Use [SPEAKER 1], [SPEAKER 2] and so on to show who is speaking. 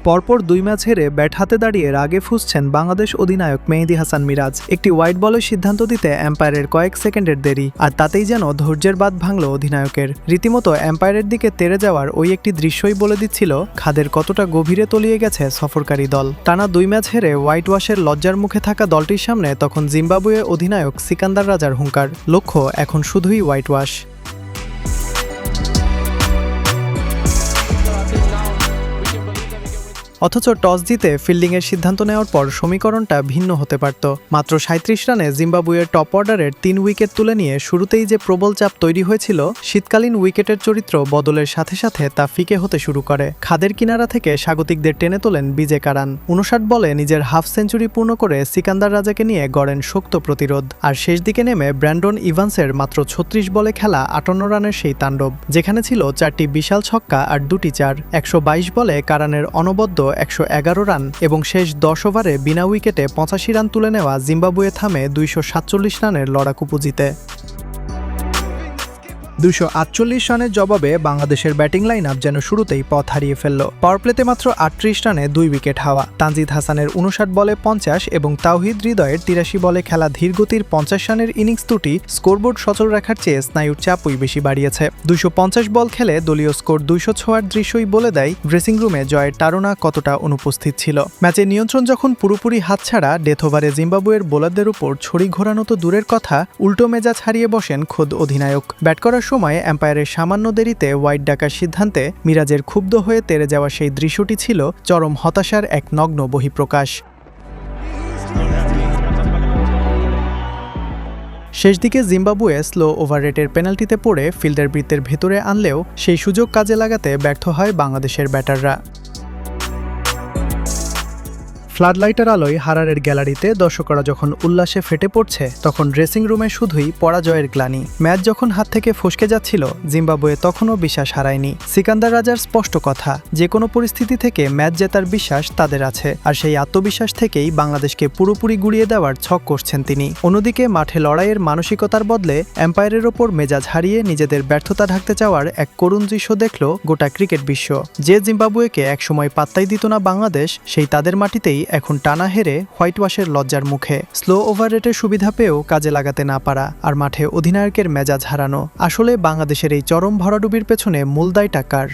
[SPEAKER 1] পরপর ২ ম্যাচ হেরে ব্যাট হাতে দাঁড়িয়ে রাগে ফুঁসছেন বাংলাদেশ অধিনায়ক মেহেদী হাসান মিরাজ। একটি ওয়াইড বলের সিদ্ধান্ত দিতে এম্পায়ারের কয়েক সেকেন্ডের দেরি, আর তাতেই যেন ধৈর্যের বাঁধ ভাঙল অধিনায়কের। রীতিমতো এম্পায়ারের দিকে তেড়ে যাওয়ার ওই একটি দৃশ্যই বলে দিচ্ছিল খাদের কতটা গভীরে তলিয়ে গেছে সফরকারী দল। টানা ২ ম্যাচ হেরে হোয়াইট ওয়াশের লজ্জার মুখে থাকা দলটির সামনে তখন জিম্বাবুয়ে অধিনায়ক সিকান্দার রাজার হুঙ্কার, লক্ষ্য এখন শুধুই হোয়াইট ওয়াশ। অথচ টস জিতে ফিল্ডিংয়ের সিদ্ধান্ত নেওয়ার পর সমীকরণটা ভিন্ন হতে পারত। মাত্র ৩৭ রানে জিম্বাবুয়ের টপ অর্ডারের ৩ উইকেট তুলে নিয়ে শুরুতেই যে প্রবল চাপ তৈরি হয়েছিল, শীতকালীন উইকেটের চরিত্র বদলের সাথে সাথে তা ফিকে হতে শুরু করে। খাদের কিনারা থেকে স্বাগতিকদের টেনে তোলেন বিজে কারান। ৫৯ বলে নিজের হাফ সেঞ্চুরি পূর্ণ করে সিকান্দার রাজাকে নিয়ে গড়েন শক্ত প্রতিরোধ। আর শেষ দিকে নেমে ব্র্যান্ডন ইভান্সের মাত্র ৩৬ বলে খেলা ৫৮ রানের সেই তাণ্ডব, যেখানে ছিল ৪টি বিশাল ছক্কা আর ২টি চার। ১২২ বলে কারানের অনবদ্য ১১১ রান এবং শেষ ১০ ওভারে বিনা উইকেটে ৮৫ রান তুলে নেওয়া জিম্বাবুয়ে থামে ২৪৭ রানের লড়াকু পুঁজিতে। ২৪৮ রানের জবাবে বাংলাদেশের ব্যাটিং লাইন আপ যেন শুরুতেই পথ হারিয়ে ফেলল। পাওয়ার প্লেতে মাত্র ৩৮ রানে ২ উইকেট হাওয়া। তানজিদ হাসানের ৫৯ বলে ৫০ এবং তাওহিদ হৃদয়ের ৮৩ বলে খেলা ধীরগতির ৫০ রানের ইনিংস দুটি স্কোরবোর্ড সচল রাখার চেয়ে স্নায়ুর চাপই বেশি বাড়িয়েছে। ২৫০ বল খেলে দলীয় স্কোর ২০০ ছোঁয়ার দৃশ্যই বলে দেয় ড্রেসিং রুমে জয়ের তাড়না কতটা অনুপস্থিত ছিল। ম্যাচের নিয়ন্ত্রণ যখন পুরোপুরি হাতছাড়া, ডেথ ওভারে জিম্বাবুয়ের বোলারদের উপর ছড়ি ঘোরানো তো দূরের কথা, উল্টো মেজাজ হারিয়ে বসেন খোদ অধিনায়ক। ব্যাট করার সময় এম্পায়ারের সামান্য দেরিতে ওয়াইড ডাকার সিদ্ধান্তে মিরাজের ক্ষুব্ধ হয়ে তেড়ে যাওয়া সেই দৃশ্যটি ছিল চরম হতাশার এক নগ্ন বহিঃপ্রকাশ। শেষ দিকে জিম্বাবুয়ে স্লো ওভার রেটের পেনাল্টিতে পড়ে ফিল্ডার বৃত্তের ভেতরে আনলেও সেই সুযোগ কাজে লাগাতে ব্যর্থ হয় বাংলাদেশের ব্যাটাররা। ফ্লাডলাইটের আলোয় হারারের গ্যালারিতে দর্শকরা যখন উল্লাসে ফেটে পড়ছে, তখন ড্রেসিং রুমে শুধুই পরাজয়ের গ্লানি। ম্যাচ যখন হাত থেকে ফসকে যাচ্ছিল, জিম্বাবুয়ে তখনও বিশ্বাস হারায়নি। সিকান্দার রাজার স্পষ্ট কথা, যে কোনো পরিস্থিতি থেকে ম্যাচ জেতার বিশ্বাস তাদের আছে, আর সেই আত্মবিশ্বাস থেকেই বাংলাদেশকে পুরোপুরি গুড়িয়ে দেওয়ার ছক করছেন তিনি। অন্যদিকে মাঠে লড়াইয়ের মানসিকতার বদলে এম্পায়ারের ওপর মেজাজ হারিয়ে নিজেদের ব্যর্থতা ঢাকতে চাওয়ার এক করুণ দৃশ্য দেখল গোটা ক্রিকেট বিশ্ব। যে জিম্বাবুয়েকে একসময় পাত্তাই দিত না বাংলাদেশ, সেই তাদের মাটিতেই এখন টানা হেরে হোয়াইট ওয়াশের লজ্জার মুখে। স্লো ওভার রেটের সুবিধা পেয়েও কাজে লাগাতে না পারা, আর মাঠে অধিনায়কের মেজাজ হারানো। আসলে বাংলাদেশের এই চরম ভরাডুবির পেছনে মূল দায়টা কার?